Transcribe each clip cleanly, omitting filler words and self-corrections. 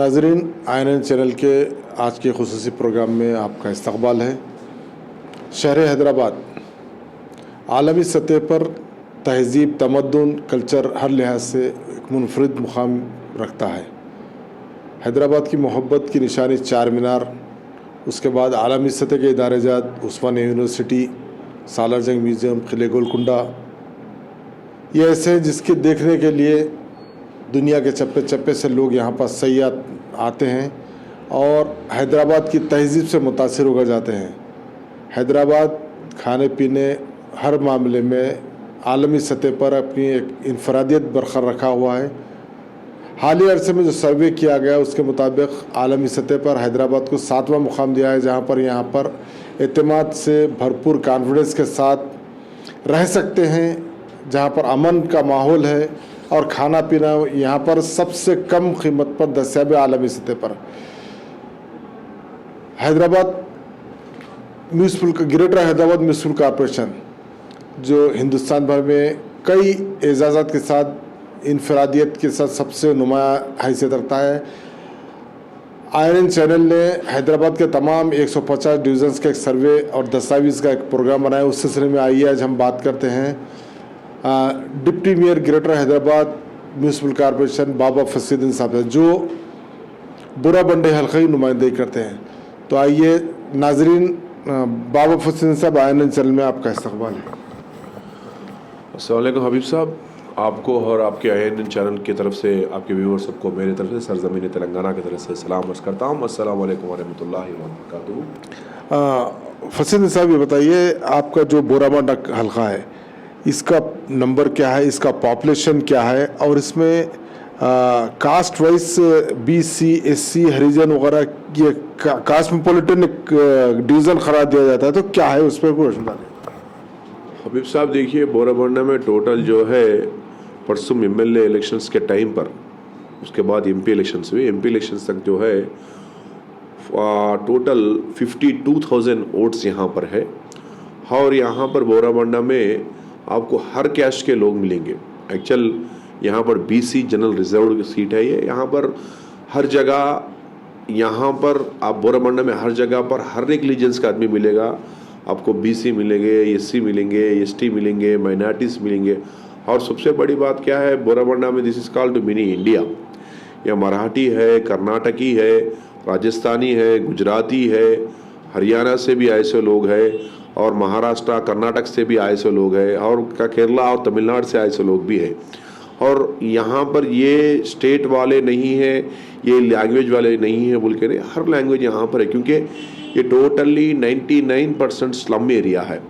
नाज़रीन, INN channel के आज के खुसूसी प्रोग्राम में आपका इस्तकबाल है। शहर हैदराबाद आलमी सतह पर तहज़ीब, तमद्दुन, कल्चर हर लिहाज से एक मुनफरिद मुकाम रखता है। हैदराबाद की मोहब्बत की निशानी चार मीनार, उसके बाद आलमी सतह के इदारेजात, उस्मानिया यूनिवर्सिटी, सालार जंग म्यूज़ियम, किले गोलकुंडा, ये ऐसे हैं जिसके देखने के लिए दुनिया के चप्पे चप्पे से लोग यहाँ पर सयाह आते हैं और हैदराबाद की तहज़ीब से मुतासिर होकर जाते हैं। हैदराबाद खाने पीने हर मामले में आलमी सतह पर अपनी एक इनफरादियत बरकरार रखा हुआ है। हालिया अरसे में जो सर्वे किया गया उसके मुताबिक आलमी सतह पर हैदराबाद को 7वां मुकाम दिया है, जहाँ पर यहाँ पर एतमाद से भरपूर कॉन्फिडेंस के साथ रह सकते हैं, जहाँ पर अमन का माहौल है और खाना पीना यहाँ पर सबसे कम कीमत पर दस्तियाब आलमी सतह पर। Hyderabad municipal greater Hyderabad municipal corporation जो हिंदुस्तान भर में कई एजाज़ात के साथ इनफरादियत के साथ सबसे नुमाया हैसियत रखता है। INN चैनल ने हैदराबाद के तमाम 150 डिवीज़न्स का एक सर्वे और दस्तावेज़ का एक प्रोग्राम बनाया। उस सिलसिले में आइए आज हम बात करते हैं deputy mayor greater Hyderabad municipal corporation Baba Fasiuddin साहब है, जो बुराबंडे हल्के की नुमाइंदगी करते हैं। तो आइए नाजरीन, बाबा फसीउद्दीन साहब, INN चैनल में आपका इस्तकबाल है। अस्सलाम वालेकुम हबीब साहब, आपको और आपके INN चैनल की तरफ से आपके व्यूअर्स सबको मेरी तरफ से सरजमीन तेलंगाना की तरफ से सलाम अर्ज़ करता हूँ। अस्सलाम वालेकुम व रहमतुल्लाहि व बरकातुहू। फसीउद्दीन साहब, ये बताइए, आपका जो बोराबंडा हल्का है इसका नंबर क्या है, इसका पॉपुलेशन क्या है और इसमें कास्ट वाइज BC SC हरिजन वगैरह ये कास्मोपॉलिटन डिवीज़न करार दिया जाता है, तो क्या है उस पर कोई रोशन डालें। हबीब साहब देखिए, बोराबंडा में टोटल जो है परसों MLA इलेक्शंस के टाइम पर, उसके बाद MP इलेक्शंस हुए, MP इलेक्शंस तक जो है टोटल 52,000 वोट्स यहाँ पर है। और यहाँ पर बोराबंडा में आपको हर कैस्ट के लोग मिलेंगे। एक्चुअल यहाँ पर BC जनरल रिजर्व की सीट है ये। यहाँ पर हर जगह, यहाँ पर आप बोराबंडा में हर जगह पर हर एक रिलीजन्स का आदमी मिलेगा। आपको BC मिलेंगे, SC मिलेंगे, ST मिलेंगे, माइनॉरिटीज़ मिलेंगे। और सबसे बड़ी बात क्या है, बोराबंडा में this is called mini India. यह मराठी है, कर्नाटकी है, राजस्थानी है, गुजराती है, हरियाणा से भी ऐसे लोग हैं और महाराष्ट्र कर्नाटक से भी ऐसे लोग हैं और केरला और तमिलनाडु से ऐसे लोग भी हैं। और यहाँ पर ये स्टेट वाले नहीं हैं, ये लैंग्वेज वाले नहीं हैं बोल के नहीं, हर लैंग्वेज यहाँ पर है, क्योंकि ये टोटली 99% स्लम एरिया है।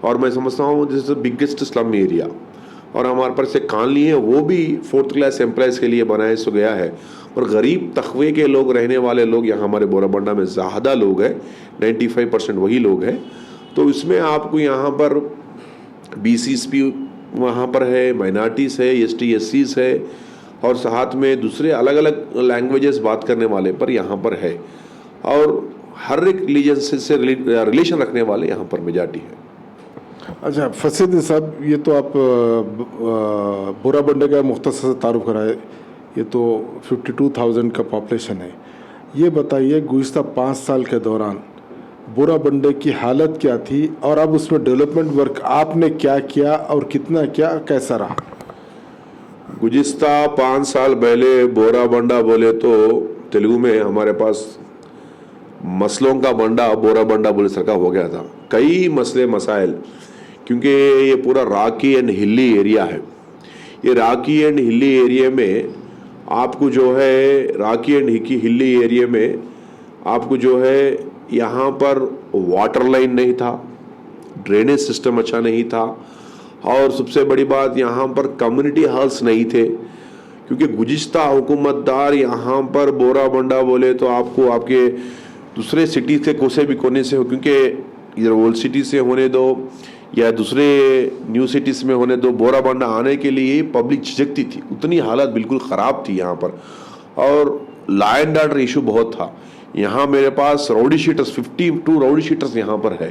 और मैं समझता हूँ this is the biggest slum area. और हमारे पास एक कॉलोनी है, वो भी 4th क्लास एम्प्लॉयज़ के लिए बनाया सो गया है। और गरीब तखवे के लोग रहने वाले लोग यहाँ हमारे बोराबंडा में ज़्यादा लोग हैं, 95% वही लोग हैं। तो इसमें आपको यहाँ पर BCs भी वहाँ पर है, माइनॉरिटीज़ है, ST SCs है और साथ में दूसरे अलग अलग लैंग्वेजेस बात करने वाले पर यहाँ पर है। और हर एक रिलीजन से रिलेशन रखने वाले यहाँ पर मेजॉरिटी है। अच्छा फसीउद्दीन साहब, ये तो आप बोराबंडे का मुख्तसर तारुफ कराए, ये तो 52,000 का पॉपुलेशन है। ये बताइए, गुज़िश्ता 5 साल के दौरान बोराबंडे की हालत क्या थी और अब उसमें डेवलपमेंट वर्क आपने क्या किया और कितना क्या, कैसा रहा? गुज़िश्ता 5 साल पहले बोराबंडा बोले तो तेलुगु में हमारे पास मसलों का बंडा बोराबंडा बोले सरका हो गया था। कई मसले मसाइल, क्योंकि ये पूरा रॉकी एंड हिली एरिया है। ये रॉकी एंड हिली एरिया में आपको जो है, रॉकी एंड हिली एरिया में आपको जो है, यहाँ पर वाटर लाइन नहीं था, ड्रेनेज सिस्टम अच्छा नहीं था और सबसे बड़ी बात यहाँ पर कम्युनिटी हॉल्स नहीं थे। क्योंकि गुज़िश्ता हुकूमतदार यहाँ पर बोराबंडा बोले तो आपको आपके दूसरे सिटी के कोसे भी कोने से हो, क्योंकि इधर ओल्ड सिटी से होने दो या दूसरे न्यू सिटीज़ में होने दो, बोराबंडा आने के लिए पब्लिक झिझकती थी। उतनी हालत बिल्कुल ख़राब थी यहाँ पर और लॉ एंड ऑर्डर इशू बहुत था। यहाँ मेरे पास राउडी शीटर्स 52 राउडी शीटर्स यहाँ पर है,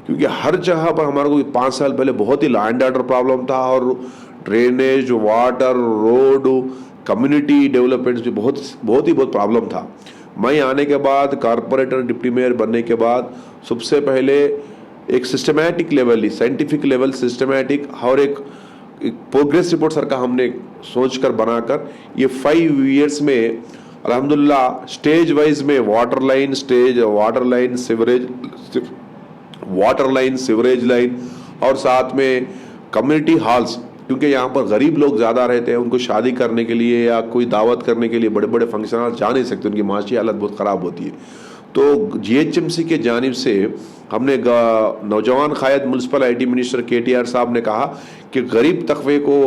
क्योंकि हर जगह पर हमारे को 5 साल पहले बहुत ही लॉ एंड ऑर्डर प्रॉब्लम था और drainage, water, road, community development भी बहुत प्रॉब्लम था। मैं आने के बाद, कारपोरेटर डिप्टी मेयर बनने के बाद, सबसे पहले एक systematic level, scientific level systematic और एक प्रोग्रेस रिपोर्ट सर का हमने सोचकर बनाकर ये 5 इयर्स में अल्हम्दुलिल्लाह स्टेज वाइज में वाटर लाइन, सीवरेज लाइन और साथ में कम्युनिटी हॉल्स, क्योंकि यहाँ पर गरीब लोग ज़्यादा रहते हैं, उनको शादी करने के लिए या कोई दावत करने के लिए बड़े बड़े फंक्शन हॉल जा नहीं सकते, उनकी माशी हालत बहुत ख़राब होती है। तो GHMC के जानिब से हमने नौजवान क़ायद म्युनिसिपल IT मिनिस्टर KTR साहब ने कहा कि गरीब तबके को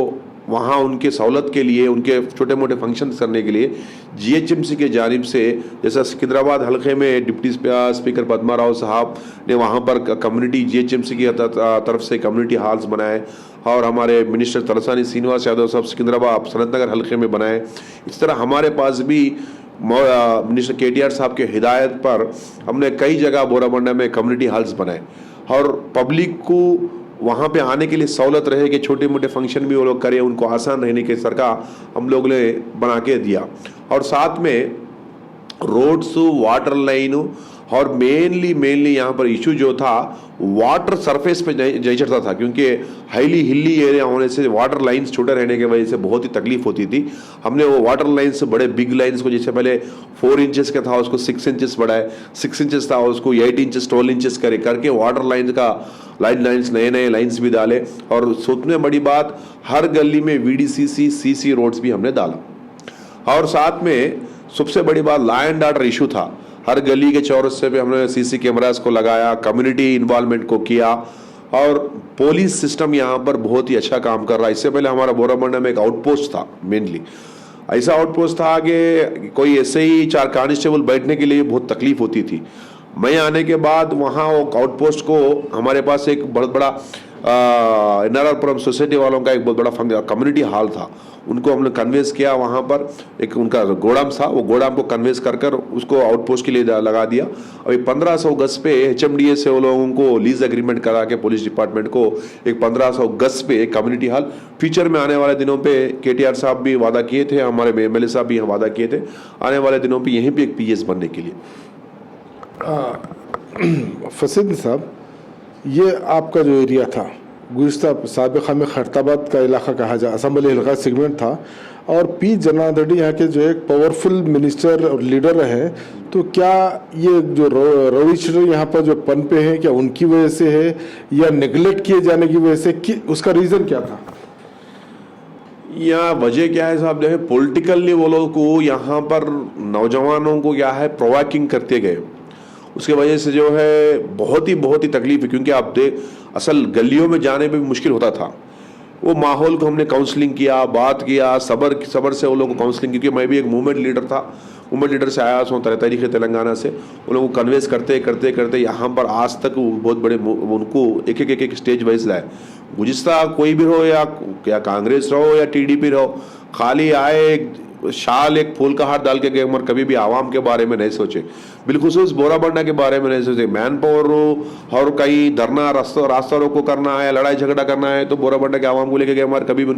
वहाँ उनके सहूलत के लिए, उनके छोटे मोटे फंक्शन करने के लिए GHMC के जानिब से, जैसा सिकंदराबाद हल्के में डिप्टी स्पीकर पद्मा राव साहब ने वहाँ पर कम्युनिटी GHMC की तरफ से कम्युनिटी हॉल्स बनाए और हमारे मिनिस्टर तलसानी श्रीनिवास यादव साहब सिकंदराबाद सनत नगर हल्के में बनाए। इस तरह हमारे पास भी मिनिस्टर KTR साहब के हिदायत पर हमने कई जगह बोराबंडा में कम्युनिटी हॉल्स बनाए और पब्लिक को वहाँ पे आने के लिए सहूलत रहे कि छोटे मोटे फंक्शन भी वो लोग करें, उनको आसान रहने के सरकार हम लोग ने बना के दिया। और साथ में रोड्स, वाटर लाइन और मेनली यहाँ पर इशू जो था वाटर सरफेस पे नहीं चढ़ता था, क्योंकि हाईली हिली एरिया होने से वाटर लाइन्स छोटे रहने की वजह से बहुत ही तकलीफ होती थी। हमने वो वाटर लाइन्स, बड़े बिग लाइन्स को, जैसे पहले 4 इंचेस का था उसको 6 इंचेस बढ़ाए, 6 इंचेस था उसको 8 इंचेस 12 इंचेस करके वाटर लाइन्स का लाइन्स नए लाइन्स भी डाले। और सोचने बड़ी बात, हर गली में VDCC CC रोड्स भी हमने डाला। और साथ में सबसे बड़ी बात लॉ एंड ऑर्डर इशू था, हर गली के चौरस्ते पे हमने CC कैमरास को लगाया, कम्युनिटी इन्वॉल्वमेंट को किया और पुलिस सिस्टम यहाँ पर बहुत ही अच्छा काम कर रहा है। इससे पहले हमारा बोराबंडा में एक आउटपोस्ट था, मेनली ऐसा आउटपोस्ट था कि कोई ऐसे ही 4 कांस्टेबल बैठने के लिए बहुत तकलीफ होती थी। मैं आने के बाद वहाँ वो आउटपोस्ट को, हमारे पास एक बहुत बड़ा NRRपुरम सोसाइटी वालों का एक बहुत बड़ा कम्युनिटी हॉल था, उनको हमने कन्वेंस किया। वहाँ पर एक उनका गोदाम था, वो गोदाम को कन्वेंस कर उसको आउटपोस्ट के लिए लगा दिया। अभी 1500 गज पे HMDA से वो लोगों को लीज एग्रीमेंट करा के पुलिस डिपार्टमेंट को एक 1500 गज पे एक कम्युनिटी हॉल, फ्यूचर में आने वाले दिनों पे KTR साहब भी वादा किए थे, हमारे MLA साहब भी वादा किए थे आने वाले दिनों पर यहीं पर एक PS बनने के लिए। फसीद साहब, ये आपका जो एरिया था गुज़िश्ता साबिक़ा में खैरताबाद का इलाका कहा जाए, असम्बली हल्का सेगमेंट था, और P जनार्दन रेड्डी यहाँ के जो एक पावरफुल मिनिस्टर और लीडर रहे, तो क्या ये जो रविश यहाँ पर जो पनपे हैं, क्या उनकी वजह से है या नेगलेक्ट किए जाने की वजह से, उसका रीज़न क्या था? यहाँ वजह क्या है साहब, जो है पॉलिटिकली वो लोग को यहाँ पर नौजवानों को क्या है प्रोवोकिंग करते गए, उसके वजह से जो है बहुत ही तकलीफ है। क्योंकि आप असल गलियों में जाने में भी मुश्किल होता था। वो माहौल को हमने काउंसलिंग किया, बात किया, सबर से वो लोगों को काउंसलिंग, क्योंकि मैं भी एक मूवमेंट लीडर था, मूवमेंट लीडर से आया हूँ तारीख तेलंगाना से। उन लोगों को कन्वेंस करते यहाँ पर आज तक बहुत बड़े उनको एक स्टेज वाइज लाए। गुज़िश्ता कोई भी हो या कांग्रेस रहो या TDP रहो, खाली आए शाल एक फूल का हाथ डाल के गए, मगर कभी भी आवाम के बारे में नहीं सोचे, बिलखुसूस बोराबंडा के बारे में नहीं सोचे। मैन पावर और कहीं धरना रास्ता रोको करना है, लड़ाई झगड़ा करना है, तो बोराबंडा के आवाम को लेके गए, मगर कभी भी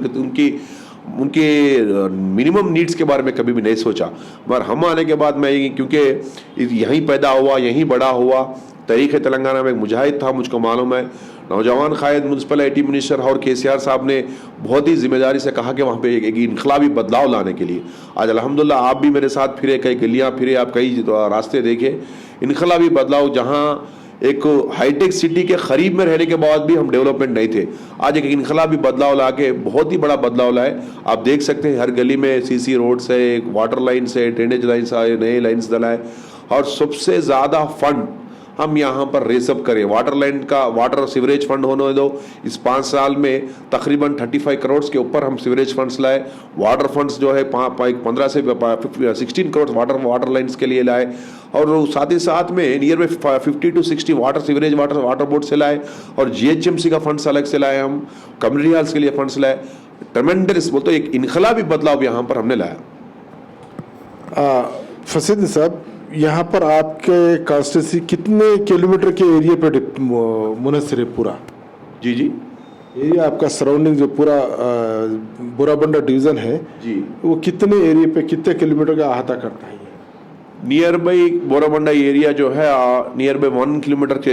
उनके मिनिमम नीड्स के बारे में कभी भी नहीं सोचा। मगर हम आने के बाद मैं, क्योंकि यहीं पैदा हुआ, यहीं बड़ा हुआ, तारीख तेलंगाना में एक मुजाहिद था, मुझको मालूम है। नौजवान क़ायद म्युनिसिपल IT मिनिस्टर और KCR साहब ने बहुत ही जिम्मेदारी से कहा कि वहाँ पे एक इनकलाबी बदलाव लाने के लिए आज अल्हम्दुलिल्लाह आप भी मेरे साथ फिरे, कई गलियाँ फिरे, आप कई रास्ते देखे, इनकलाबी बदलाव, जहाँ एक हाईटेक सिटी के करीब में रहने के बाद भी हम डेवलपमेंट नहीं थे, आज एक इनकलाबी बदलाव ला के बहुत ही बड़ा बदलाव लाए। आप देख सकते हैं हर गली में CC रोड्स है, वाटर लाइन्स है, ड्रेनेज लाइन्स है, नए लाइन्स डलाए, और सबसे ज़्यादा फंड हम यहाँ पर रेसअप करें। वाटर लाइन का वाटर सीवरेज फंड होने दो, इस 5 साल में तकरीबन 35 करोड़ के ऊपर हम सीवरेज फंड्स लाए। वाटर फंड्स जो है 15 से 16 करोड़ वाटर लाइन्स के लिए लाए, और साथ ही साथ में नियर में 50 to 60 water sewerage water board से लाए, और GHMC का फंड्स अलग से लाए, हम कम्युनिटी हॉल्स के लिए फंड्स लाए। ट्रेमेंडस बोलते एक इनकलाबी बदलाव यहाँ पर हमने लाया। फसीद साहब, यहाँ पर आपके कॉन्स्टिट्यूंसी कितने किलोमीटर के एरिया पे मुनहसर है पूरा? जी एरिया आपका सराउंडिंग जो पूरा बोराबंडा डिवीज़न है जी, वो कितने एरिया पे कितने किलोमीटर का अहाता करता है? नियर बाई बोराबंडा एरिया जो है नियर बाई 1 किलोमीटर के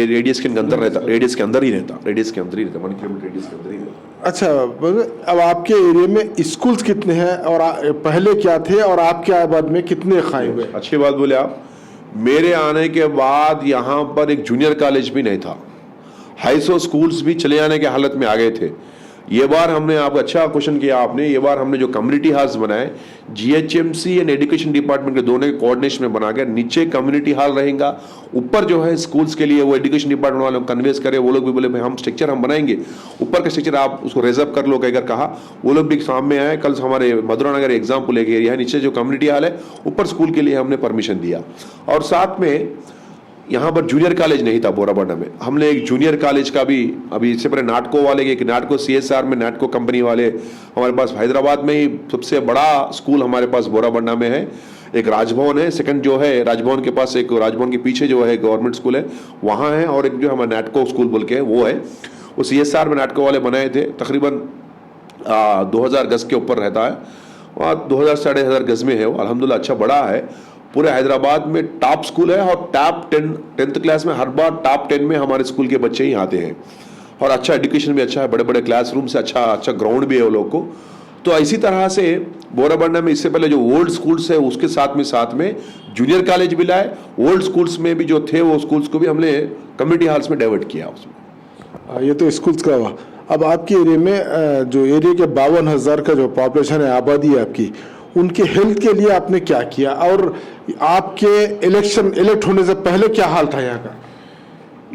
रेडियस के अंदर रहता, रेडियस के अंदर ही रहता, 1 किलोमीटर रेडियस के अंदर ही रहता। अच्छा, अब आपके एरिया में स्कूल्स कितने हैं और पहले क्या थे और आपके आबाद में कितने खाए हुए? अच्छी बात बोले आप। मेरे आने के बाद यहाँ पर एक जूनियर कॉलेज भी नहीं था, हाई स्कूल्स भी चले जाने के हालत में आ गए थे। ये बार हमने, आप अच्छा क्वेश्चन किया आपने, ये बार हमने जो कम्युनिटी हॉल्स बनाए जीएचएमसी एंड एजुकेशन डिपार्टमेंट के दोनों के कोऑर्डिनेशन में बना के, नीचे कम्युनिटी हॉल रहेगा, ऊपर जो है स्कूल्स के लिए वो एजुकेशन डिपार्टमेंट वालों को कन्वेंस करे, वो लोग भी बोले भाई हम स्ट्रक्चर हम बनाएंगे, ऊपर का स्ट्रक्चर आप उसको रिजर्व कर लो कहकर कहा। वो लोग भी सामने आए। कल हमारे मधुरा नगर एग्जाम्पल एक एरिया है, नीचे जो कम्युनिटी हॉल है, ऊपर स्कूल के लिए हमने परमिशन दिया। और साथ में यहाँ पर जूनियर कॉलेज नहीं था बोराबंडा में, हमने एक जूनियर कॉलेज का भी, अभी इससे पहले नाटको वाले के, नाटको CSR में नाटको कंपनी वाले हमारे पास हैदराबाद में ही सबसे बड़ा स्कूल हमारे पास बोराबंडा में है। एक राजभवन है, सेकंड जो है राजभवन के पास, एक राजभवन के पीछे जो है गवर्नमेंट स्कूल है वहाँ है, और एक जो हमारा नाटको स्कूल बोल के है वो है। वो CSR में नाटको वाले बनाए थे, तकरीबन 2000 गज के ऊपर रहता है, वहाँ 2000-1500 गज में है वो, अल्हम्दुलिल्लाह अच्छा बड़ा है। पूरे हैदराबाद में टॉप स्कूल है, और टॉप 10th क्लास में हर बार टॉप 10 में हमारे स्कूल के बच्चे ही आते हैं, और अच्छा एजुकेशन भी अच्छा है, बड़े बड़े क्लासरूम से अच्छा ग्राउंड भी है वो लोग को। तो इसी तरह से बोराबंडा में इससे पहले जो ओल्ड स्कूल्स है उसके साथ में जूनियर कॉलेज भी लाए, ओल्ड स्कूल्स में भी जो थे वो स्कूल्स को भी हमने कम्युनिटी हॉल्स में डाइवर्ट किया उसमें। ये तो स्कूल्स का हुआ। अब आपके एरिया में जो एरिया के 52,000 का जो पॉपुलेशन है, आबादी है आपकी, उनके हेल्थ के लिए आपने क्या किया, और आपके इलेक्ट होने से पहले क्या हाल था यहाँ का?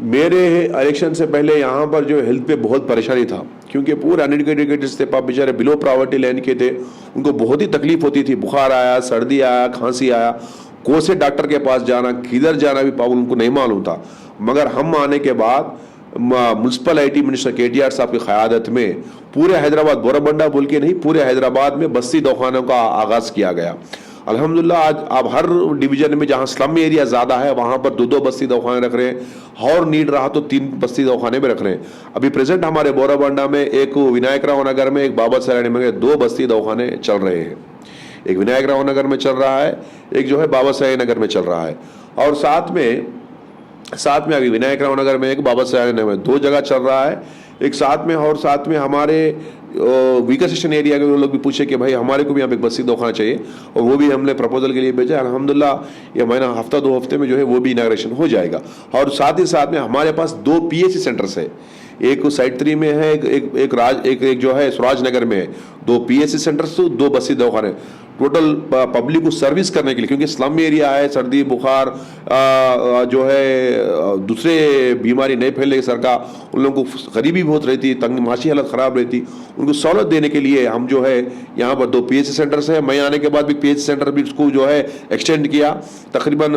मेरे इलेक्शन से पहले यहाँ पर जो हेल्थ पे बहुत परेशानी था, क्योंकि पूरे अनएजुकेटेड थे, पाप बेचारे बिलो पॉवर्टी लाइन के थे, उनको बहुत ही तकलीफ होती थी, बुखार आया, सर्दी आया, खांसी आया, कौन से डॉक्टर के पास जाना, किधर जाना भी पावल उनको नहीं मालूम था। मगर हम आने के बाद म्यूनसिपल IT मिनिस्टर KTR साहब की क़यादत में पूरे हैदराबाद, बोराबंडा बोल के नहीं, पूरे हैदराबाद में बस्ती दवाखानों का आगाज़ किया गया। अल्हम्दुलिल्लाह आज आप हर डिवीजन में जहाँ स्लम एरिया ज़्यादा है वहाँ पर 2-2 बस्ती दवाखाने रख रहे हैं, और नीड रहा तो 3 बस्ती दवाखाने में रख रहे हैं। अभी प्रेजेंट हमारे बोराबंडा में एक विनायक राव नगर में, एक बाबा सराय में 2 बस्ती दवाखाने चल रहे हैं। एक विनायक राव नगर में चल रहा है, एक जो है बाबा सराय नगर में चल रहा है, और साथ में अभी विनायक राव नगर में एक, बाबा सराय नगर में 2 जगह चल रहा है एक साथ में। और साथ में हमारे वीकर सेक्शन एरिया के लोग भी पूछे कि भाई हमारे को भी यहाँ एक बस्ती दवाखाना चाहिए, और वो भी हमने प्रपोजल के लिए भेजा। अल्हम्दुलिल्लाह ये महीना हफ्ता 2 हफ्ते में जो है वो भी इनाग्रेशन हो जाएगा। और साथ ही साथ में हमारे पास 2 PHC सेंटर्स है, एक साइड 3 में है, एक जो है स्वराज नगर में है। 2 PHC सेंटर्स, 2 बस्ती दवाखाने, टोटल पब्लिक को सर्विस करने के लिए, क्योंकि स्लम एरिया है, सर्दी बुखार जो है दूसरे बीमारी नहीं फैले सरकार, उन लोगों को गरीबी बहुत रहती, तंग माशी हालत ख़राब रहती, उनको सहूलत देने के लिए हम जो है यहाँ पर 2 PHC सेंटर्स है। मैं आने के बाद भी PHC सेंटर भी उसको जो है एक्सटेंड किया। तकरीबन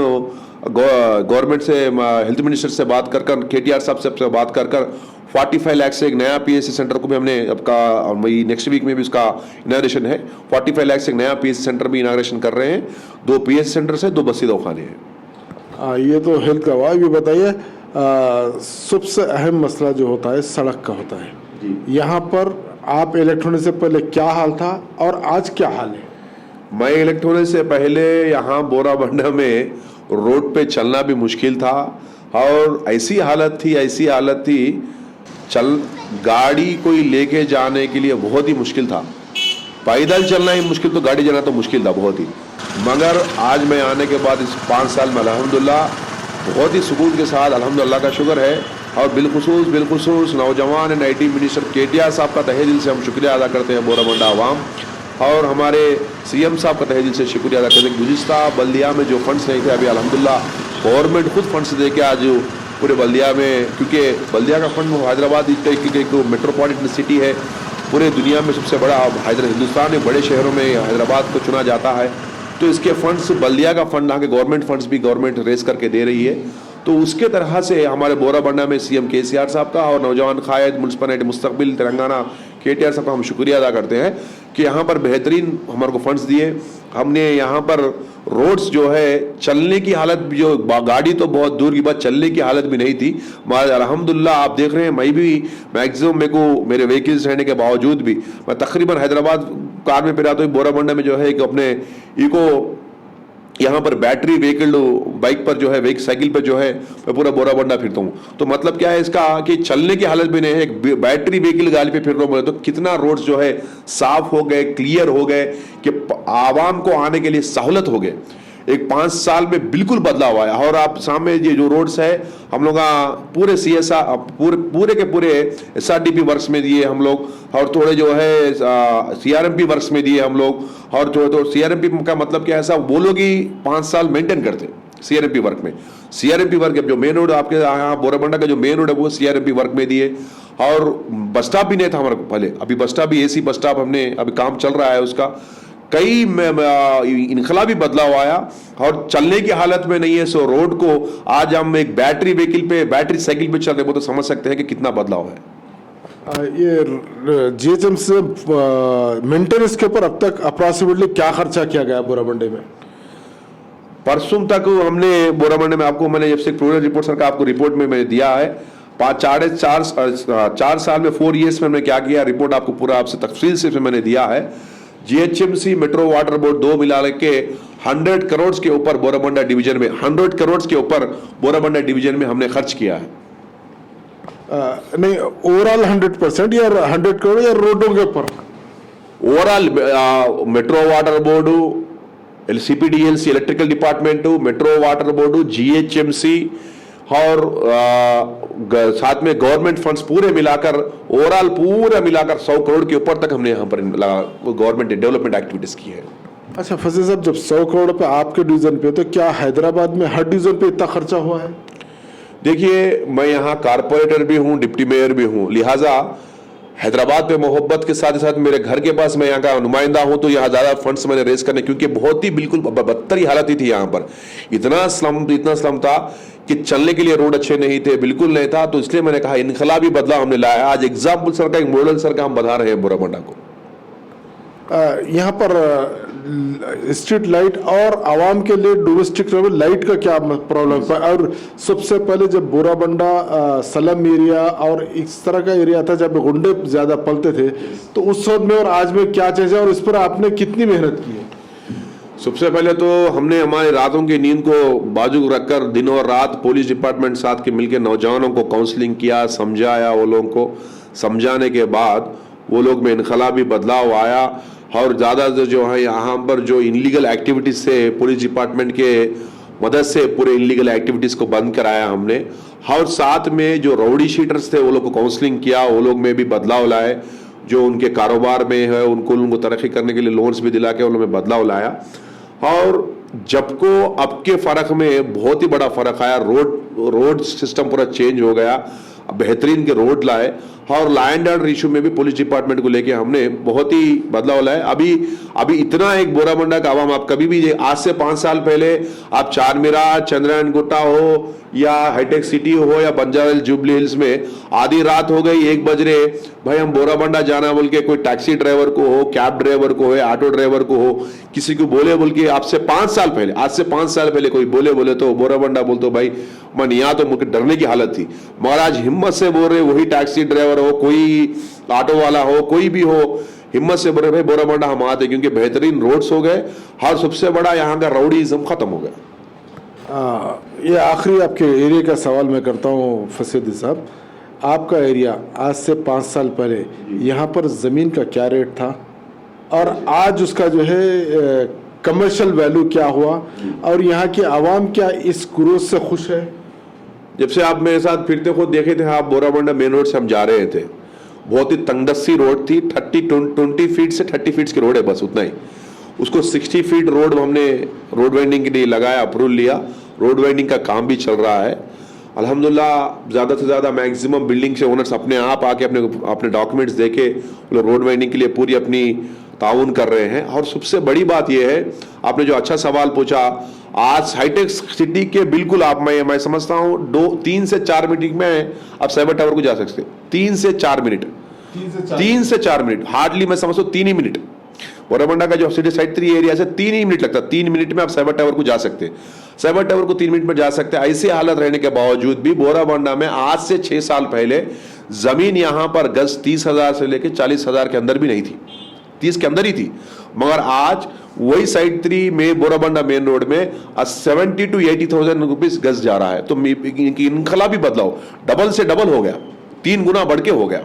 गवर्नमेंट से, हेल्थ मिनिस्टर से बात कर KTR साहब से बात कर 45 लाख से एक नया PHC सेंटर को भी हमने आपका नेक्स्ट वीक में भी उसका इनाग्रेशन है। 45 लाख से एक नया PHC सेंटर भी इनाग्रेशन कर रहे हैं। 2 PHC सेंटर से 2 बस्ती दवाखाने हैं। ये तो हेल्थ का हुआ। ये बताइए, सबसे अहम मसला जो होता है सड़क का होता है जी। यहाँ पर आप इलेक्ट होने से पहले क्या हाल था और आज क्या हाल है? मैं इलेक्ट होने से पहले यहाँ बोराबंडा में रोड पे चलना भी मुश्किल था, और ऐसी हालत थी गाड़ी कोई लेके जाने के लिए बहुत ही मुश्किल था। पैदल चलना ही मुश्किल, तो गाड़ी जाना तो मुश्किल था बहुत ही। मगर आज मैं आने के बाद इस 5 साल में अल्हम्दुलिल्लाह बहुत ही सुकून के साथ, अल्हम्दुलिल्लाह का शुक्र है। और बिलखुसूस नौजवान एंड IT मिनिस्टर KTR साहब का तहे दिल से हम शुक्रिया अदा करते हैं, बोराबंडा आवाम, और हमारे CM साहब का तहे दिल से शुक्रिया अदा करते हैं। गुज़िश्ता बल्दिया में जो फंड्स नहीं थे, अभी अल्हम्दुलिल्लाह गवर्नमेंट खुद फंड्स दे के आज पूरे बल्दिया में, क्योंकि बल्दिया का फंड हैदराबाद एक मेट्रोपॉलिटन सिटी है, पूरे दुनिया में सबसे बड़ा, हिंदुस्तान में बड़े शहरों में हैदराबाद को चुना जाता है, तो इसके फंड्स, बल्दिया का फंड, यहाँ के गवर्नमेंट फंड्स भी गवर्नमेंट रेस करके दे रही है। तो उसके तरह से हमारे बोराबंडा में CM KCR साहब का और नौजवान कायद म्युनिसिपल मुस्तकबिल तेलंगाना KTR साहब का हम शुक्रिया अदा करते हैं। कि यहाँ पर बेहतरीन हमारे को फंड्स दिए। हमने यहाँ पर रोड्स जो है चलने की हालत जो गाड़ी तो बहुत दूर की बात, चलने की हालत भी नहीं थी, मगर अल्हम्दुलिल्लाह आप देख रहे हैं मैं भी मैक्सिमम मेरे व्हीकल्स रहने के बावजूद भी मैं तकरीबन हैदराबाद कार में फिर आता हूँ। बोराबंडा में जो है एक अपने इको यहाँ पर बैटरी व्हीकल बाइक पर जो है साइकिल पर जो है मैं पूरा बोराबंडा फिरता हूँ। तो मतलब क्या है इसका कि चलने की हालत भी नहीं है, एक बैटरी व्हीकल गाड़ी पे फिर रहा हूँ। तो कितना रोड्स जो है साफ हो गए, क्लियर हो गए कि आवाम को आने के लिए सहूलत हो गए। एक 5 साल में बिल्कुल बदलाव आया। और आप सामने ये जो रोड्स है हम लोग पूरे CSR पूरे के पूरे SRDP वर्क्स में दिए हम लोग, और थोड़े जो है CRMP वर्क्स में दिए हम लोग। और तो CRMP का मतलब क्या है, ऐसा वो लोग ही 5 साल मेंटेन करते CRMP वर्क में। CRMP वर्क जो मेन रोड आपके यहाँ बोराबंडा का जो मेन रोड है वो CRMP वर्क में दिए। और बस स्टॉप भी नहीं था हमारे पहले, अभी बस स्टॉप भी AC बस स्टॉप हमने अभी काम चल रहा है उसका। कई इनकलाबी बदलाव आया और चलने की हालत में नहीं है। सो रोड को आज हम एक बैटरी व्हीकल पे, बैटरी साइकिल पे चल रहे, वो तो समझ सकते हैं कि कितना बदलाव है। ये GHM से मेंटेनेंस के ऊपर अब तक अप्रॉक्सीमेटली क्या खर्चा किया गया बोराबंडे में? परसों तक हमने बोराबंडे में आपको मैंने जब से प्रोग्रेस रिपोर्ट सर का आपको रिपोर्ट में मैंने दिया है 4 साल में 4 years में हमने क्या किया, रिपोर्ट आपको पूरा आपसे तफसील से मैंने दिया है। GHMC मेट्रो वाटर बोर्ड 2 मिला के 100 करोड़ के ऊपर बोराबंडा डिवीजन में 100 करोड़ के ऊपर बोराबंडा डिवीजन में हमने खर्च किया है। नहीं, ओवरऑल 100% या 100 करोड़ या रोडों के ऊपर? Overall metro water board, CPDLC electrical department, metro water board, GHMC और साथ में गवर्नमेंट फंड्स पूरे मिलाकर ओवरऑल पूरा मिलाकर 100 करोड़ के ऊपर तक हमने यहाँ पर गवर्नमेंट डेवलपमेंट एक्टिविटीज की है। अच्छा फैसल साहब, जब 100 करोड़ पे आपके डिवीजन पे, तो क्या हैदराबाद में हर डिवीजन पे इतना खर्चा हुआ है? देखिए मैं यहाँ कारपोरेटर भी हूँ, डिप्टी मेयर भी हूँ, लिहाजा हैदराबाद पे मोहब्बत के साथ साथ मेरे घर के पास मैं यहाँ का नुमाइंदा हूँ, तो यहाँ ज्यादा फंड्स मैंने रेस करने, क्योंकि बहुत ही बिल्कुल बदतर ही हालत ही थी यहाँ पर। इतना स्लम था कि चलने के लिए रोड अच्छे नहीं थे, बिल्कुल नहीं था। तो इसलिए मैंने कहा इनकलाबी बदलाव हमने लाया। आज एग्जाम्पल सर का, एक मॉडल सर का हम बता रहे हैं बोराबंडा को। यहाँ पर स्ट्रीट लाइट और आवाम के लिए डोमेस्टिक लाइट का क्या प्रॉब्लम है? और सबसे पहले जब बोराबंडा सलम एरिया और इस तरह का एरिया था जब गुंडे ज्यादा पलते थे, तो उस वक्त में और आज में क्या चीज है और इस पर आपने कितनी मेहनत की है? सबसे पहले तो हमने हमारे रातों की नींद को बाजू रखकर दिन और रात पुलिस डिपार्टमेंट साथ के मिलकर नौजवानों को काउंसलिंग किया, समझाया। वो लोगों को समझाने के बाद वो लोग में इनकलाबी बदलाव आया। और ज़्यादा जो है यहाँ पर जो इनलीगल एक्टिविटीज़ से पुलिस डिपार्टमेंट के मदद से पूरे इनलीगल एक्टिविटीज़ को बंद कराया हमने। और साथ में जो राउडी शीटर्स थे वो लोग को काउंसलिंग किया, वो लोग में भी बदलाव लाए। जो उनके कारोबार में है उनको तरक्की करने के लिए लोन्स भी दिला के उन लोगों में बदलाव लाया। और जब को अब के फ़र्क में बहुत ही बड़ा फ़र्क आया, रोड सिस्टम पूरा चेंज हो गया, बेहतरीन के रोड लाए। और लॉ एंड ऑर्डर इशू में भी पुलिस डिपार्टमेंट को लेके हमने बहुत ही बदलाव लाए। अभी इतना एक बोराबंडा का आवाम, आप कभी भी आज से 5 साल पहले आप चारमीनार, चंद्रयान गुट्टा हो या हाईटेक सिटी हो या बंजारा जुबली हिल्स में आधी रात हो गई 1 बज रहे, भाई हम बोराबंडा जाना बोल के कोई टैक्सी ड्राइवर को हो, कैब ड्राइवर को हो, ऑटो ड्राइवर को हो, किसी को बोले बोल के आपसे 5 साल पहले, आज से 5 साल पहले कोई बोले तो बोराबंडा बोल तो भाई मन यहाँ तो मुझे डरने की हालत थी। मगर आज हिम्मत से बोल रहे, वही टैक्सी ड्राइवर हो, कोई ऑटो वाला हो, कोई भी हो, हिम्मत से बोल रहे भाई बोराबंडा हम आते, क्योंकि बेहतरीन रोड्स हो गए और सबसे बड़ा यहाँ का राउडीज़म खत्म हो गया। ये आखिरी आपके एरिया का सवाल मैं करता हूँ फसीदी साहब, आपका एरिया आज से 5 साल पहले यहाँ पर ज़मीन का क्या रेट था और आज उसका जो है कमर्शियल वैल्यू क्या हुआ, और यहाँ की आवाम क्या इस ग्रोथ से खुश है? जब से आप मेरे साथ फिरते खुद देखे थे, आप बोराबंडा मेन रोड से हम जा रहे थे, बहुत ही तंगदस्ती रोड थी, 20 फीट से 30 फीट की रोड है, बस उतना ही। उसको 60 फीट रोड हमने रोड वाइंडिंग के लिए लगाया, अप्रूवल लिया, रोड वाइंडिंग का काम भी चल रहा है अल्हम्दुलिल्लाह। ज़्यादा से ज़्यादा मैक्सिमम बिल्डिंग से ओनर्स अपने आप आके अपने डॉक्यूमेंट्स देके रोड वाइंडिंग के लिए पूरी अपनी ताउन कर रहे हैं। और सबसे बड़ी बात यह है, आपने जो अच्छा सवाल पूछा, आज हाईटेक सिटी के बिल्कुल मैं समझता हूँ 3 से 4 मिनट में आप साइबर टावर को जा सकते हैं। 3 से 4 मिनट, 3 से 4 मिनट, हार्डली मैं समझता हूँ 3 ही मिनट बोराबंडा का जो सिटी साइड 3 एरिया से 3 ही मिनट लगता है, 3 मिनट में आप साइबर टावर को जा सकते हैं, साइबर टावर को 3 मिनट में जा सकते हैं। ऐसी हालत रहने के बावजूद भी बोराबंडा में आज से 6 साल पहले जमीन यहां पर गज 30,000 से लेकर 40,000 के अंदर भी नहीं थी, 30 के अंदर ही थी, मगर आज वही साइड 3 में बोराबंडा मेन रोड में 70 to 80,000 रुपीज गज जा रहा है। तो इनकलाबी बदलाव डबल से डबल हो गया, 3 गुना बढ़ के हो गया,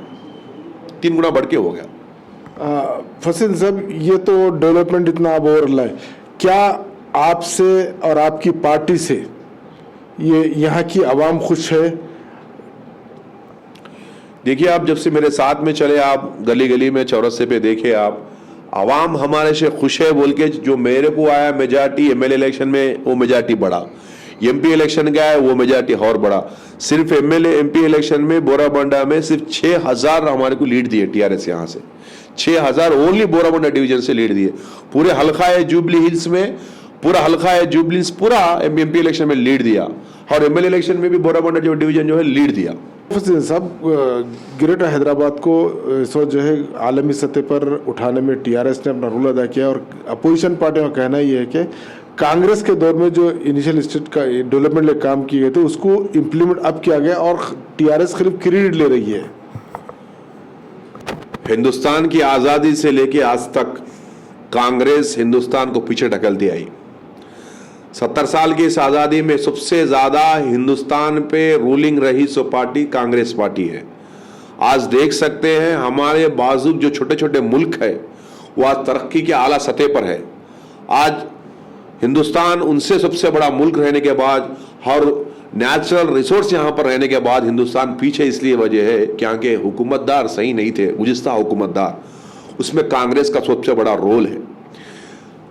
3 गुना बढ़ के हो गया। फसील साहब, ये तो डेवलपमेंट इतना अब हो रहा है, क्या आपसे और आपकी पार्टी से ये यहाँ की आवाम खुश है? देखिए, आप जब से मेरे साथ में चले, आप गली गली में चौरस्ते पे देखे, आप आवाम हमारे से खुश है बोल के, जो मेरे को आया मेजॉरिटी एमएलए इलेक्शन में वो मेजॉरिटी बढ़ा, एमपी इलेक्शन गया है वो मेजॉरिटी और बढ़ा। सिर्फ एमएलए एमपी इलेक्शन में बोराबंडा में सिर्फ 6,000 हमारे को लीड दिए टीआरएस, यहाँ से 6,000 ओनली बोराबंडा डिवीजन से लीड दिए। पूरे हल्का है जुबली हिल्स में, पूरा हल्का है जुबली हिल्स पूरा एमपी इलेक्शन में लीड दिया, और एमएलए इलेक्शन में भी बोराबंडा जो डिवीजन जो है लीड दिया। साहब, ग्रेटर हैदराबाद को इस वक्त जो है आलमी सतह पर उठाने में टीआरएस ने अपना रोल अदा किया, और अपोजिशन पार्टियों का कहना ये है कि कांग्रेस के दौर में जो इनिशियल स्टेट का डेवलपमेंट के काम किए गए थे उसको इम्प्लीमेंट अब किया गया और टीआरएस सिर्फ क्रेडिट ले रही है। हिंदुस्तान की आजादी से लेके आज तक कांग्रेस हिंदुस्तान को पीछे ढकलती आई। 70 साल की इस आजादी में सबसे ज्यादा हिंदुस्तान पे रूलिंग रही सो पार्टी कांग्रेस पार्टी है। आज देख सकते हैं हमारे बाजू जो छोटे छोटे मुल्क है वो आज तरक्की के आला सतह पर है। आज हिंदुस्तान उनसे सबसे बड़ा मुल्क रहने के बाद और नेचुरल रिसोर्स यहां पर रहने के बाद हिंदुस्तान पीछे इसलिए वजह है क्योंकि हुकूमतदार सही नहीं थे, गुज़िश्ता हुकूमतदार, उसमें कांग्रेस का सबसे बड़ा रोल है।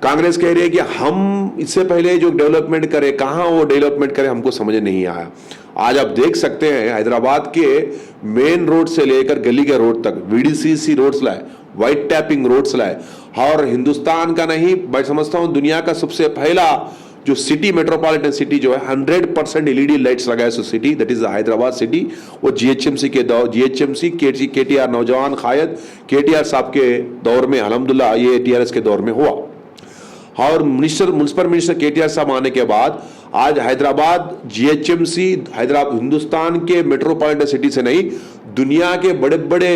कांग्रेस कह रही है कि हम इससे पहले जो डेवलपमेंट करें, कहां वो डेवलपमेंट करें हमको समझ नहीं आया। आज आप देख सकते हैं हैदराबाद के मेन रोड से लेकर गली के रोड तक वीडीसीसी रोड्स लाए, वाइट टैपिंग रोड्स लाए, और हिंदुस्तान का नहीं मैं समझता हूं दुनिया का सबसे पहला जो सिटी मेट्रोपॉलिटन सिटी जो है 100% एलईडी लाइट्स लगाए so city, that is Hyderabad city. वो जीएचएमसी के दौर, जीएचएमसी केटीआर नौजवान कायद केटीआर साहब के दौर में अल्हम्दुलिल्लाह ये टीआरएस के दौर में हुआ, और म्युनिसिपल मिनिस्टर केटीआर साहब आने के बाद आज हैदराबाद जीएचएमसी हैदराबाद हिंदुस्तान के मेट्रोपॉलिटन सिटी से नहीं दुनिया के बड़े बड़े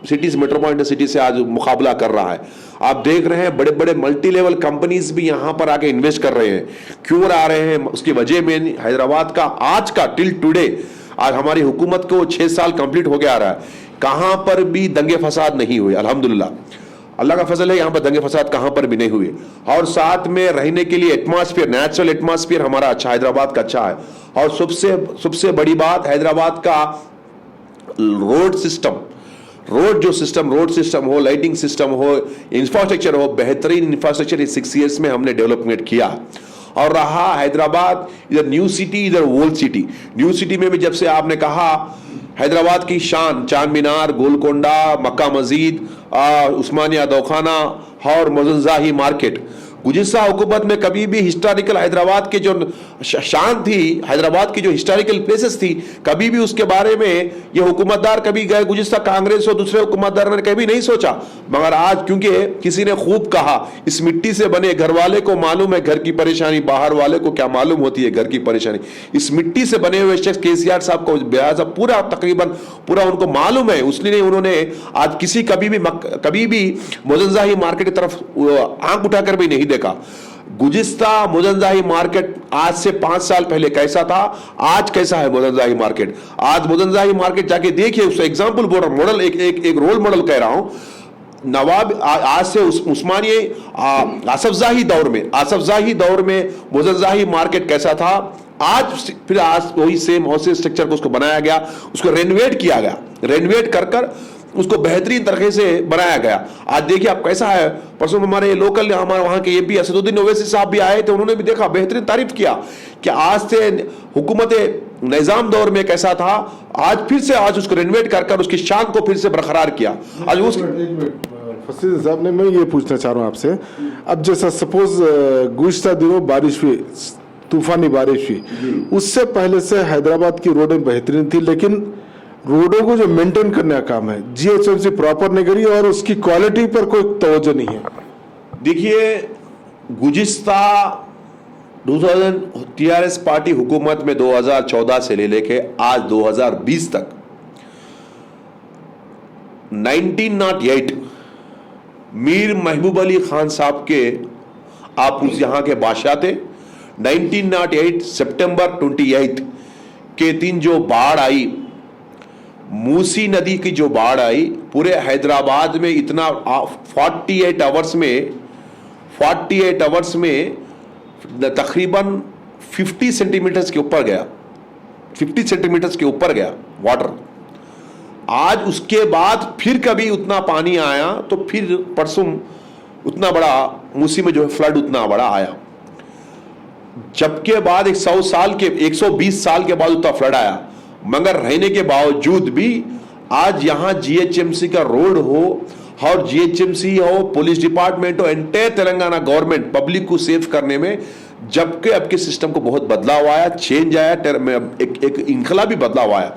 सिटीज मेट्रोपॉलिटन सिटी से आज मुकाबला कर रहा है। आप देख रहे हैं बड़े बड़े मल्टी लेवल कंपनीज भी यहां पर आके इन्वेस्ट कर रहे हैं। क्यों आ रहे हैं? उसकी वजह में हैदराबाद का आज का टिल टुडे, आज हमारी हुकूमत को 6 साल कंप्लीट हो गया आ रहा है, कहां पर भी दंगे फसाद नहीं हुए अल्हम्दुलिल्लाह। अल्लाह का फजल है, यहां पर दंगे फसाद कहां पर भी नहीं हुए, और साथ में रहने के लिए एटमॉस्फेयर, नेचुरल एटमॉस्फेयर हमारा अच्छा, हैदराबाद का अच्छा है। और सबसे बड़ी बात हैदराबाद का रोड सिस्टम, रोड सिस्टम हो, लाइटिंग सिस्टम हो, इंफ्रास्ट्रक्चर हो, बेहतरीन इंफ्रास्ट्रक्चर इस 6 years में हमने डेवलपमेंट किया। और रहा हैदराबाद इधर न्यू सिटी, इधर ओल्ड सिटी। न्यू सिटी में भी जब से आपने कहा हैदराबाद की शान, चार मीनार, गोलकोंडा, मक्का मस्जिद, उस्मानिया दवाखाना और मोजंजाही मार्केट, गुज़िश्ता हुकूमत में कभी भी हिस्टोरिकल हैदराबाद के जो शान थी, हैदराबाद की जो हिस्टोरिकल प्लेसेस थी, कभी भी उसके बारे में ये हुकूमतदार कभी गए, गुज़िश्ता कांग्रेस और दूसरे हुकूमतदार ने कभी नहीं सोचा। मगर आज क्योंकि किसी ने खूब कहा इस मिट्टी से बने घर वाले को मालूम है घर की परेशानी, बाहर वाले को क्या मालूम होती है घर की परेशानी। इस मिट्टी से बने हुए शख्स केसीआर साहब को लिहाजा पूरा तकरीबन पूरा उनको मालूम है, उसलिए उन्होंने आज किसी कभी भी मोजंजाही मार्केट की तरफ आंख उठाकर भी नहीं देखा। गुज़िश्ता मोजंजाही मार्केट आज से 5 साल पहले कैसा था, आज कैसा है मोजंजाही मार्केट। आज मोजंजाही मार्केट जाके देखिए, उसका एग्जांपल बोल रहा हूं, मॉडल एक रोल मॉडल कह रहा हूं। नवाब आज से उस्मानिया आसफजाही दौर में मोजंजाही मार्केट कैसा था, आज वही सेम हाउस स्ट्रक्चर को उसको बनाया गया, उसको रेनोवेट किया गया, रेनोवेट कर उसको बेहतरीन तरीके से बनाया गया। आज देखिए आप कैसा है। परसों हमारे लोकल हमारे वहां के एमपी असदुद्दीन ओवैसी साहब भी आए थे, उन्होंने भी देखा, बेहतरीन तारीफ किया कि आज से हुकूमत निजाम दौर में कैसा था, आज उसको रेनोवेट कर उसकी शान को फिर से बरकरार किया। आज उस फसील साहब ने, मैं ये पूछना चाह रहा हूँ आपसे, अब जैसा सपोज गुज़िश्ता दिनों बारिश हुई, तूफानी बारिश हुई, उससे पहले से हैदराबाद की रोडें बेहतरीन थी, लेकिन रोडों को जो मेंटेन करने का काम है जीएचएमसी प्रॉपर नहीं करी और उसकी क्वालिटी पर कोई तवज्जो नहीं है। देखिए, गुज़िस्ता 2000 टीआरएस पार्टी हुकूमत में 2014 से लेके आज 2020 तक 1908 मीर महबूब अली खान साहब के आप उस यहाँ के बादशाह थे। 1908 सितंबर 28 के दिन जो बाढ़ आई, मूसी नदी की जो बाढ़ आई, पूरे हैदराबाद में इतना 48 आवर्स में तकरीबन 50 सेंटीमीटर्स के ऊपर गया, 50 सेंटीमीटर्स के ऊपर गया वाटर। आज उसके बाद फिर कभी उतना पानी आया तो फिर परसों उतना बड़ा मूसी में जो है फ्लड उतना बड़ा आया। जबके बाद 120 साल के बाद उतना फ्लड आया, मगर रहने के बावजूद भी आज यहाँ जीएचएमसी का रोड हो और जीएचएमसी हो, पुलिस डिपार्टमेंट हो, एंटायर तेलंगाना गवर्नमेंट पब्लिक को सेव करने में, जबकि अब के सिस्टम को बहुत बदलाव आया, चेंज आया, एक इनकलाबी बदलाव आया।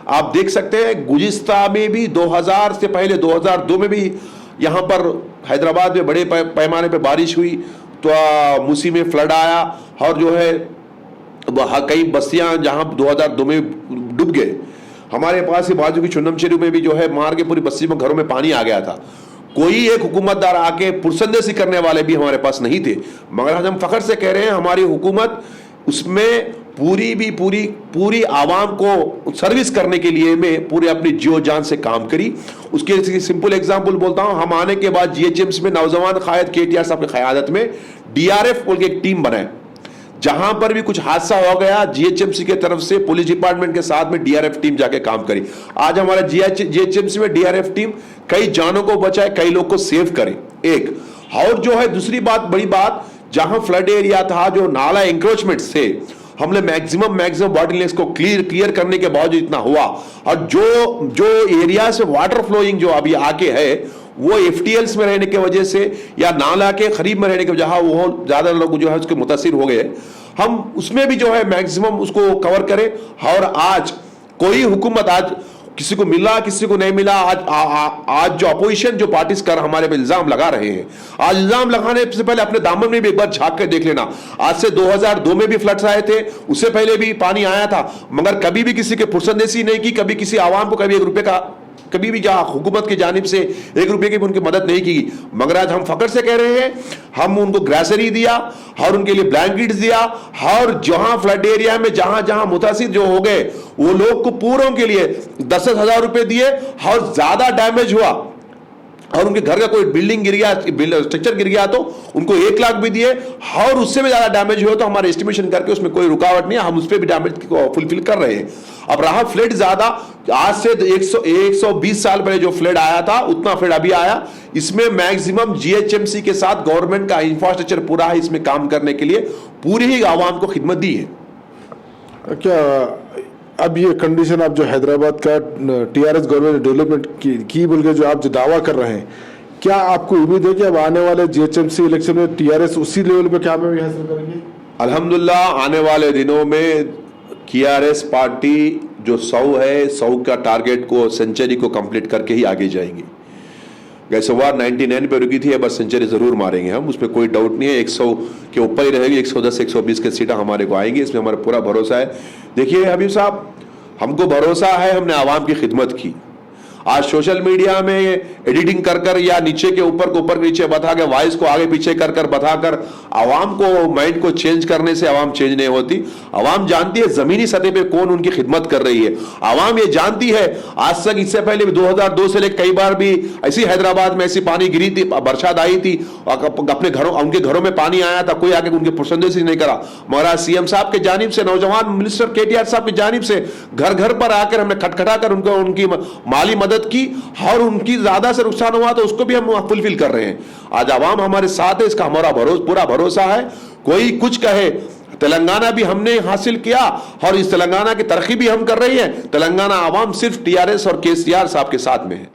आप देख सकते हैं गुज़िस्ता में भी 2000 से पहले 2002 में भी यहाँ पर हैदराबाद में बड़े पैमाने पर बारिश हुई तो मूसी में फ्लड आया और जो है कई बस्तियां जहां 2002 में डूब गए। हमारे पास ही बाजू की चुन्नमचेरी में भी जो है मार के पूरी बस्ती में घरों में पानी आ गया था। कोई एक हुकूमतदार आके पुरसंदेशी करने वाले भी हमारे पास नहीं थे, मगर आज हम फख्र से कह रहे हैं हमारी हुकूमत उसमें पूरी आवाम को सर्विस करने के लिए में पूरे अपनी जियो जान से काम करी। उसके सिंपल एग्जांपल बोलता हूं, हम आने के बाद जीएचएमसी में नौजवान कायद केटीआर साहब की क़यादत में डीआरएफ बोल के एक टीम बनाए। जहां पर भी कुछ हादसा हो गया जीएचएमसी के तरफ से पुलिस डिपार्टमेंट के साथ में डीआरएफ टीम जाके काम करी। आज हमारा जीएचएमसी में डीआरएफ टीम कई जानों को बचाए, कई लोग को सेव करे। एक और जो है दूसरी बात, बड़ी बात, जहां फ्लड एरिया था, जो नाला एंक्रोचमेंट थे, हमने मैक्सिमम बॉटलनेक्स को क्लियर करने के बावजूद इतना हुआ। और जो एरिया से वाटर फ्लोइंग जो अभी आके है वो एफटीएल्स में रहने की वजह से या नाला के करीब में रहने की वजह वो ज्यादा लोग जो है उसके मुतासिर हो गए। हम उसमें भी जो है मैक्सिमम उसको कवर करें। और आज कोई हुकूमत आज किसी को मिला किसी को नहीं मिला, आज जो अपोजिशन जो पार्टीज कर हमारे पे इल्जाम लगा रहे हैं, आज इल्जाम लगाने से पहले अपने दामन में भी एक बार झांक के देख लेना। आज से 2002 में भी फ्लड्स आए थे, उससे पहले भी पानी आया था, मगर कभी भी किसी के पुरसंदेशी नहीं की, कभी किसी आवाम को कभी 1 रुपए का कभी भी जहां हुकूमत की जानिब से 1 रुपए की भी उनकी मदद नहीं की। मगर आज हम फख्र से कह रहे हैं हम उनको ग्रेसरी दिया और उनके लिए ब्लैंकेट्स दिया और जहां फ्लड एरिया में जहां मुतासिर जो हो गए वो लोग को पूरों के लिए 10,000 रुपए दिए। और ज्यादा डैमेज हुआ और उनके घर का कोई बिल्डिंग गिर गया, स्ट्रक्चर गिर गया तो उनको 1 लाख भी दिए। और उससे भी ज्यादा डैमेज हुआ तो हमारे एस्टिमेशन करके उसमें कोई रुकावट नहीं है, हम उस पर भी डैमेज को फुलफिल कर रहे हैं। अब रहा फ्लड ज्यादा, आज से 120 साल पहले जो फ्लड आया था उतना फ्लड अभी आया। इसमें मैक्सिमम जीएचएमसी के साथ गवर्नमेंट का इंफ्रास्ट्रक्चर पूरा है इसमें काम करने के लिए, पूरी ही आवाम को खिदमत दी है। क्या अब ये कंडीशन आप जो हैदराबाद का टीआरएस गवर्नमेंट डेवलपमेंट की बोल के जो आप जो दावा कर रहे हैं, क्या आपको उम्मीद है कि अब आने वाले जीएचएमसी इलेक्शन में टीआरएस उसी लेवल पे कामयाबी हासिल करेंगे? अल्हम्दुलिल्लाह आने वाले दिनों में टीआरएस पार्टी जो 100 है, 100 का टारगेट को, सेंचुरी को कंप्लीट करके ही आगे जाएंगे। गैसवार 99 पे रुकी थी, बस सेंचुरी जरूर मारेंगे हम, उसमें कोई डाउट नहीं है। 100 के ऊपर ही रहेगी, 110 120 के सीटें हमारे को आएंगी, इसमें हमारा पूरा भरोसा है। देखिए हबीब साहब, हमको भरोसा है, हमने आवाम की खिदमत की। आज सोशल मीडिया में एडिटिंग कर या नीचे के ऊपर को ऊपर नीचे बता के वॉइस को आगे पीछे कर बताकर आवाम को माइंड को चेंज करने से आवाम चेंज नहीं होती। आवाम जानती है जमीनी सतह पे कौन उनकी खिदमत कर रही है। आवाम ये जानती है, आज तक इससे पहले भी 2002 से लेकर कई बार भी ऐसी हैदराबाद में ऐसी पानी गिरी थी, बरसात आई थी, अपने घरों उनके घरों में पानी आया था, कोई आके उनके पुरसंदेशी नहीं करा। मगर सीएम साहब के जानिब से, नौजवान मिनिस्टर केटीआर साहब की जानिब से घर घर पर आकर हमने खटखटा कर उनको उनकी माली मदद की और उनकी ज्यादा से नुकसान हुआ तो उसको भी हम फुलफिल कर रहे हैं। आज आवाम हमारे साथ है, इसका हमारा पूरा भरोसा है। कोई कुछ कहे, तेलंगाना भी हमने हासिल किया और इस तेलंगाना की तरक्की भी हम कर रही है। तेलंगाना आवाम सिर्फ टीआरएस और केसीआर साहब के साथ में है।